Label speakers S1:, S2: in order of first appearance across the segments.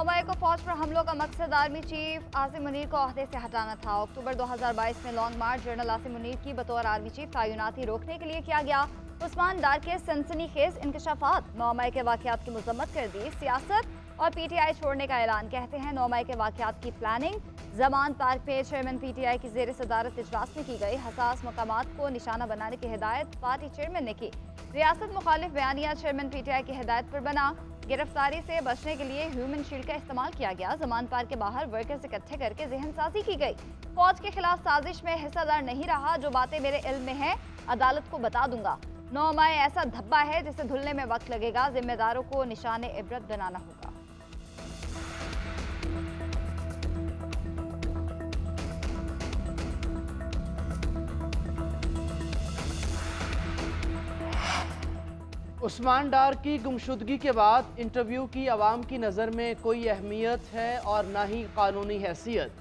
S1: 9 मई को फौज पर हमलों का मकसद आर्मी चीफ आसिम मुनीर को ओहदे से हटाना था। अक्टूबर 2022 में लॉन्ग मार्च जनरल आसिम मुनीर की बतौर आर्मी चीफ तैनाती रोकने के लिए किया गया। उस्मान डार के सनसनीखेज इंकशाफात 9 मई के वाकयात की मजम्मत कर दी। सियासत और पीटीआई छोड़ने का ऐलान। कहते हैं 9 मई के वाकयात की प्लानिंग जमान पार्क में चेयरमैन पीटीआई की जेर सदारत इजलास में की गई। हसास मकामात को निशाना बनाने की हिदायत पार्टी चेयरमैन ने की। रियासत मुखालिफ बयानिया चेयरमैन पीटीआई की हिदायत पर बना। गिरफ्तारी से बचने के लिए ह्यूमन शील्ड का इस्तेमाल किया गया। जमान पार्क के बाहर वर्कर्स इकट्ठे करके जहन साजी की गई। फौज के खिलाफ साजिश में हिस्सेदार नहीं रहा। जो बातें मेरे इल्म में है अदालत को बता दूंगा। 9 मई ऐसा धब्बा है जिसे धुलने में वक्त लगेगा। जिम्मेदारों को निशाने इबरत बनाना होगा।
S2: उस्मान डार की गुमशुदगी के बाद इंटरव्यू की आवाम की नज़र में कोई अहमियत है और ना ही कानूनी हैसियत।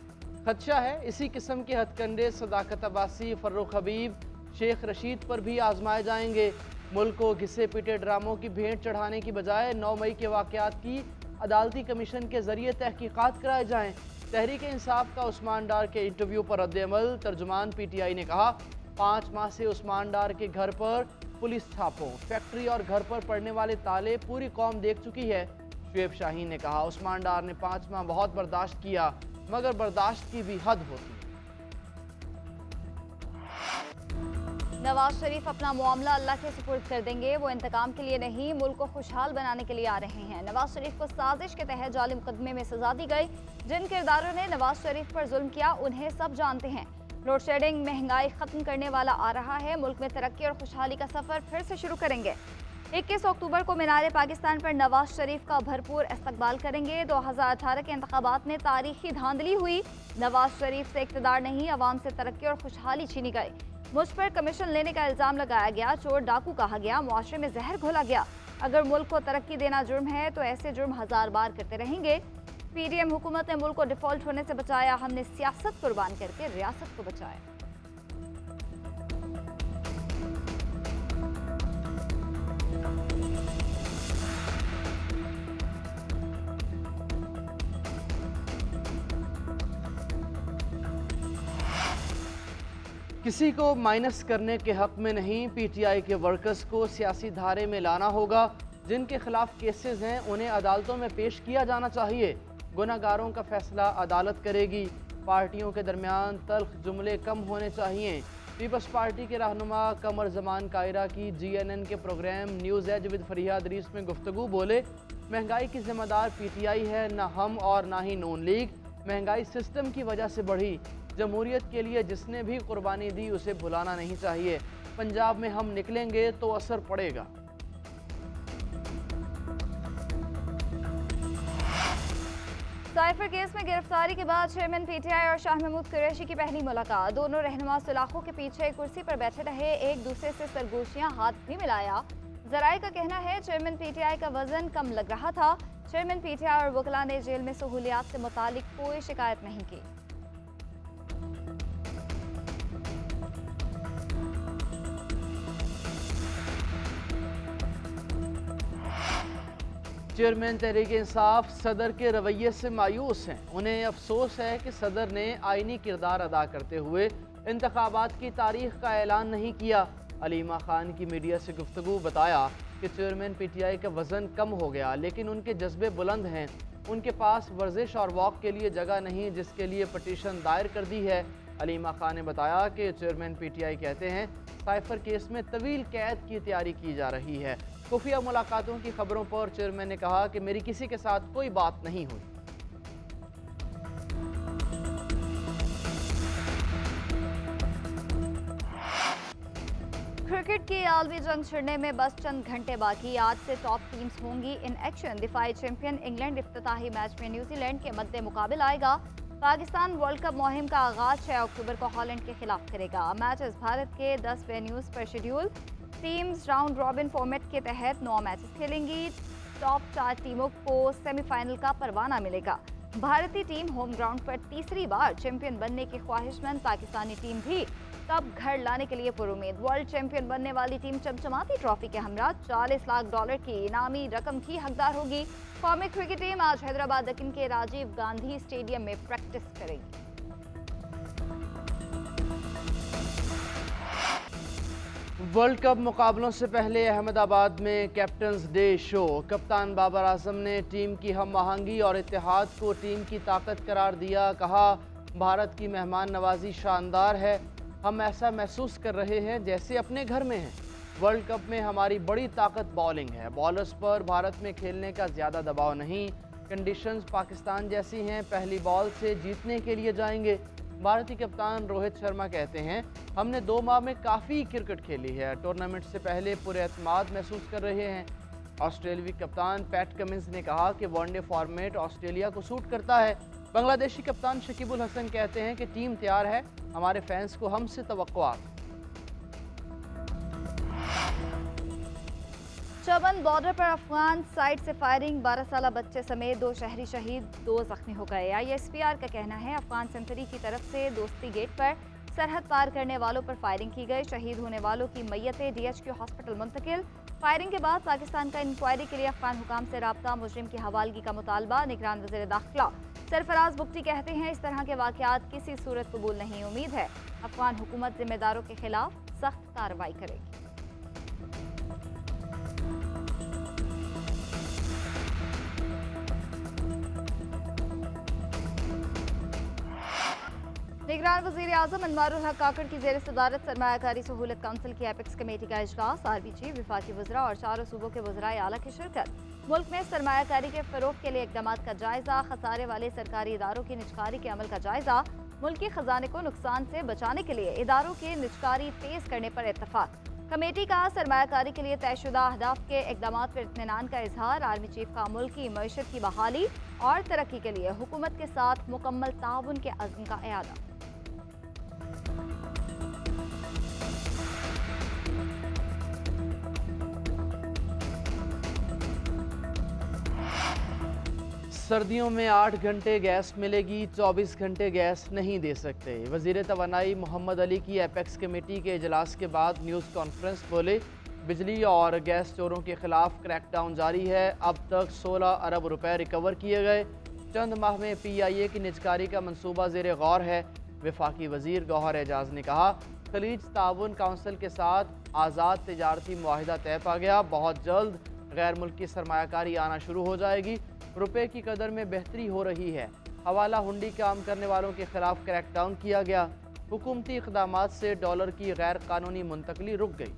S2: खदशा है इसी किस्म के हथकंडे सदाकत अब्बासी, फर्रुख हबीब, शेख रशीद पर भी आजमाए जाएंगे। मुल्क को घिसे पीटे ड्रामों की भेंट चढ़ाने की बजाय 9 मई के वाकयात की अदालती कमीशन के जरिए तहकीकात कराए जाएँ। तहरीक इंसाफ का उस्मान डार के इंटरव्यू पर रद्द-ए-अमल। तर्जुमान पीटीआई ने कहा 5 माह से उस्मान डार के घर पर पुलिस छापों, फैक्ट्री और घर पर पड़ने वाले ताले पूरी कौम देख चुकी है। शुएब शाहीन ने कहा उस्मान डार ने 5 माह बहुत बर्दाश्त किया, मगर बर्दाश्त की भी हद होती है।
S1: नवाज शरीफ अपना मामला अल्लाह के सुपुर्द कर देंगे। वो इंतकाम के लिए नहीं, मुल्क को खुशहाल बनाने के लिए आ रहे हैं। नवाज शरीफ को साजिश के तहत जाली मुकदमे में सजा दी गई। जिन किरदारों ने नवाज शरीफ पर जुल्म किया उन्हें सब जानते हैं। लोड शेडिंग महंगाई खत्म करने वाला आ रहा है। मुल्क में तरक्की और खुशहाली का सफर फिर से शुरू करेंगे। 21 अक्टूबर को मीनार पाकिस्तान पर नवाज शरीफ का भरपूर इस्तकबाल करेंगे। 2018 के इंतखाबात में तारीखी धांधली हुई। नवाज शरीफ से इक़्तिदार नहीं, अवाम से तरक्की और खुशहाली छीनी गई। मुझ पर कमीशन लेने का इल्ज़ाम लगाया गया, चोर डाकू कहा गया, मुआशरे में जहर घोला गया। अगर मुल्क को तरक्की देना जुर्म है तो ऐसे जुर्म 1000 बार करते रहेंगे। पीडीएम हुकूमत ने मुल्क को डिफॉल्ट होने से बचाया। हमने सियासत कुर्बान करके रियासत को बचाया।
S2: किसी को माइनस करने के हक में नहीं, पीटीआई के वर्कर्स को सियासी धारे में लाना होगा। जिनके खिलाफ केसेस हैं उन्हें अदालतों में पेश किया जाना चाहिए। गुनाहगारों का फैसला अदालत करेगी। पार्टियों के दरमियान तल्ख जुमले कम होने चाहिए। पीपल्स पार्टी के रहनुमा कमर जमान कायरा की GNN के प्रोग्राम न्यूज़ एज विद फरिया दरीस में गुफ्तगू बोले महंगाई की जिम्मेदार पीटीआई है, ना हम और ना ही नून लीग। महंगाई सिस्टम की वजह से बढ़ी। जमहूरियत के लिए जिसने भी कुर्बानी दी उसे भुलाना नहीं चाहिए। पंजाब में हम निकलेंगे तो असर पड़ेगा।
S1: साइफर केस में गिरफ्तारी के बाद चेयरमैन पीटीआई और शाह महमूद कुरैशी की पहली मुलाकात। दोनों रहनुमा सलाखों के पीछे कुर्सी पर बैठे रहे, एक दूसरे से सरगोशियां हाथ भी मिलाया। जराये का कहना है चेयरमैन पीटीआई का वजन कम लग रहा था। चेयरमैन पीटीआई और वकला ने जेल में सहूलियात से मुतालिक कोई शिकायत नहीं की।
S2: चेयरमैन तहरीक इंसाफ सदर के रवैये से मायूस हैं। उन्हें अफसोस है कि सदर ने आईनी किरदार अदा करते हुए इंतखाबात की तारीख का ऐलान नहीं किया। अलीमा खान की मीडिया से गुफ्तगू बताया कि चेयरमैन पीटीआई का वज़न कम हो गया, लेकिन उनके जज्बे बुलंद हैं। उनके पास वर्जिश और वॉक के लिए जगह नहीं, जिसके लिए पटिशन दायर कर दी है। अलीमा खान ने बताया कि चेयरमैन पीटीआई कहते हैं साइफर केस में तवील कैद की तैयारी की जा रही है। खुफिया मुलाकातों की खबरों पर चेयरमैन ने कहा कि मेरी किसी के साथ कोई बात नहीं हुई।
S1: क्रिकेट की आलमी जंग छिड़ने में बस चंद घंटे बाकी। आज से टॉप टीम्स होंगी इन एक्शन। दिफाई चैंपियन इंग्लैंड इफ्तिताही मैच में न्यूजीलैंड के मद्दे मुकाबले आएगा। पाकिस्तान वर्ल्ड कप मुहिम का आगाज 6 अक्टूबर को हॉलैंड के खिलाफ करेगा। मैचेस भारत के 10 वेन्यूज पर schedule. Teams round robin format के तहत 9 मैचेस खेलेंगी। टॉप 4 टीमों को सेमीफाइनल का परवाना मिलेगा। भारतीय टीम होम ग्राउंड पर तीसरी बार चैंपियन बनने की ख्वाहिशमंद। पाकिस्तानी टीम भी कप घर लाने के लिए पुरुमीद। वर्ल्ड चैंपियन बनने वाली टीम चमचमाती ट्रॉफी के हमरा $40 लाख की इनामी रकम की हकदार होगी। कौमी क्रिकेट टीम आज हैदराबाद दक्कन के राजीव गांधी स्टेडियम में प्रैक्टिस करेगी।
S2: वर्ल्ड कप मुकाबलों से पहले अहमदाबाद में कैप्टन्स डे शो। कप्तान बाबर आजम ने टीम की हम आहंगी और इत्तेहाद को टीम की ताकत करार दिया। कहा, भारत की मेहमान नवाजी शानदार है। हम ऐसा महसूस कर रहे हैं जैसे अपने घर में हैं। वर्ल्ड कप में हमारी बड़ी ताकत बॉलिंग है। बॉलर्स पर भारत में खेलने का ज़्यादा दबाव नहीं। कंडीशंस पाकिस्तान जैसी हैं। पहली बॉल से जीतने के लिए जाएंगे। भारतीय कप्तान रोहित शर्मा कहते हैं, हमने 2 माह में काफ़ी क्रिकेट खेली है। टूर्नामेंट से पहले पूरे एतमाद महसूस कर रहे हैं। ऑस्ट्रेलियावी कप्तान पैट कमिंस ने कहा कि वनडे फॉर्मेट ऑस्ट्रेलिया को सूट करता है। बांग्लादेशी कप्तान शकीबुल हसन कहते हैं कि टीम तैयार है, हमारे फैंस को हमसे तवक्कुआत।
S1: चौबन बॉर्डर पर अफगान साइड से फायरिंग, 12 साल बच्चे समेत 2 शहरी शहीद, 2 जख्मी हो गए। ISPR का कहना है अफगान सेंचुरी की तरफ से दोस्ती गेट पर सरहद पार करने वालों पर फायरिंग की गई। शहीद होने वालों की मैयतें DHQ हॉस्पिटल मुंतकिल। फायरिंग के बाद पाकिस्तान का इंक्वायरी के लिए अफगान हुकाम से राब्ता, मुजरिम की हवालगी का मुतालबा। निगरान वज़ीर दाखिला सरफराज बुख्ती कहते हैं, इस तरह के वाक़यात किसी सूरत कबूल नहीं। उम्मीद है अफगान हुकूमत जिम्मेदारों के खिलाफ सख्त कार्रवाई करेगी। निगरान वज़ीर आज़म अनवारुल हक काकड़ की ज़ेर सदारत सरमायाकारी सहूलत काउंसिल की एपेक्स कमेटी का इजलास। RBG, विफाकी वज़रा और 4 सूबों के वज़राए आला की शिरकत। मुल्क में सरमायाकारी के फ़रोग़ के लिए इक़दाम का जायज़ा। खसारे वाले सरकारी इदारों की निजकारी के अमल का जायज़ा। मुल्की ख़जाने को नुकसान से बचाने के लिए इदारों की निजकारी तेज़ करने पर इत्तफ़ाक़। कमेटी का सरमायाकारी के लिए तयशुदा अहदाफ के इक़दाम पर इत्मीनान का इजहार। आर्मी चीफ का मुल्की मईशत की बहाली और तरक्की के लिए हुकूमत के साथ मुकम्मल ताउन के अज़्म का एआदा।
S2: सर्दियों में 8 घंटे गैस मिलेगी, 24 घंटे गैस नहीं दे सकते। वज़ीर तवानाई मोहम्मद अली की एपेक्स कमेटी के इजलास के बाद न्यूज़ कॉन्फ्रेंस बोले, बिजली और गैस चोरों के खिलाफ क्रैकडाउन जारी है। अब तक 16 अरब रुपए रिकवर किए गए। चंद माह में PIA की निजकारी का मनसूबा ज़ेर गौर है। वफाकी वज़ीर गौहर एजाज ने कहा, खलीज ताउन काउंसिल के साथ आज़ाद तिजारती मुआहिदा तय पा गया। बहुत जल्द गैर मुल्की सरमायाकारी आना शुरू हो जाएगी। रुपए की कदर में बेहतरी हो रही है। हवाला हुंडी काम करने वालों के खिलाफ क्रैकडाउन किया गया। हुकूमती इक़दामात से डॉलर की गैर कानूनी मुंतकली रुक गई।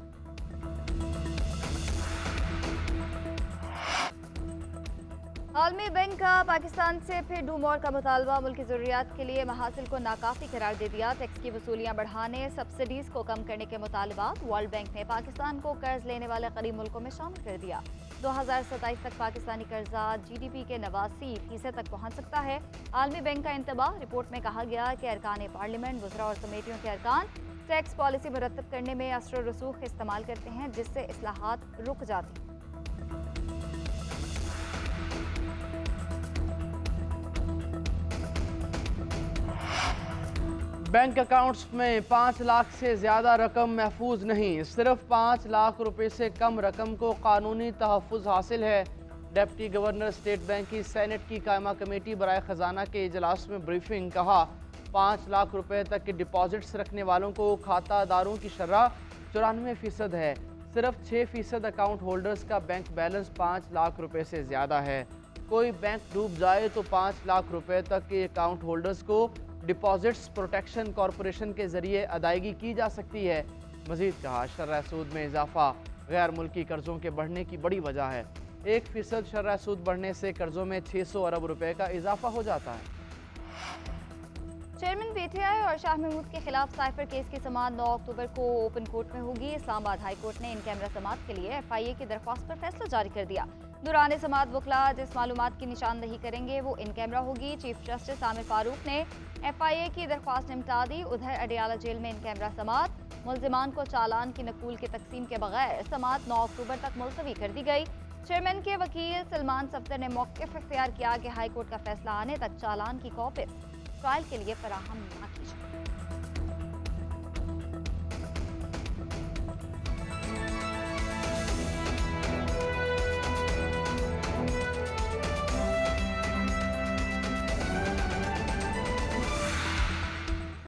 S1: आलमी बैंक का पाकिस्तान से फिर डू मोर का मुतालबा। मुल्की ज़रूरियात के लिए महासिल को नाकाफ़ी करार दे दिया। टैक्स की वसूलियाँ बढ़ाने, सब्सिडीज़ को कम करने के मुतालबात। वर्ल्ड बैंक ने पाकिस्तान को कर्ज लेने वाले करीब मुल्कों में शामिल कर दिया। 2027 तक पाकिस्तानी कर्जा GDP के 89% तक पहुँच सकता है। आलमी बैंक का इंतबाह। रिपोर्ट में कहा गया कि अरकान पार्लियामेंट, वज़रा और कमेटियों के अरकान टैक्स पॉलिसी मुरतब करने में असर रसूख इस्तेमाल करते हैं, जिससे इस्लाहात रुक जाती हैं।
S2: बैंक अकाउंट्स में 5 लाख से ज़्यादा रकम महफूज नहीं। सिर्फ 5 लाख रुपए से कम रकम को कानूनी तहफ़्फ़ुज़ हासिल है। डिप्टी गवर्नर स्टेट बैंक की सेनेट की कायमा कमेटी बराए ख़जाना के इजलास में ब्रीफिंग। कहा, 5 लाख रुपए तक के डिपॉजिट्स रखने वालों को खातादारों की शरह 94% है। सिर्फ 6% अकाउंट होल्डर्स का बैंक बैलेंस 5 लाख रुपए से ज़्यादा है। कोई बैंक डूब जाए तो 5 लाख रुपए तक के अकाउंट होल्डर्स को डिपॉजिट्स प्रोटेक्शन कॉरपोरेशन के ज़रिए अदायगी की जा सकती है। मज़ीद कहा, शर्ह सूद में इजाफा गैर मुल्की कर्ज़ों के बढ़ने की बड़ी वजह है। 1% शर्ह सूद बढ़ने से कर्ज़ों में 600 अरब रुपए का इजाफा हो जाता है।
S1: चेयरमैन PTI और शाह महमूद के खिलाफ साइफर केस की समाअत 9 अक्टूबर को ओपन कोर्ट में होगी। इस्लामाबाद हाई कोर्ट ने इन कैमरा समाअत के लिए FIA की दरख्वास्त पर फैसला जारी कर दिया। दौरान समाअत वकला जिस मालूमात की निशानदही करेंगे वो इन कैमरा होगी। चीफ जस्टिस आमिर फारूक ने FIA की दरख्वास्त निपटा दी। उधर अडियाला जेल में इन कैमरा समाअत मुल्जिमान को चालान की नकूल की तकसीम के बगैर समाअत 9 अक्टूबर तक मुलतवी कर दी गई। चेयरमैन के वकील सलमान सफ्दर ने मौक़िफ़ इख्तियार किया कि हाई कोर्ट का फैसला आने तक चालान की कॉपीज़ ट्रायल के लिए फराहम न की जाए।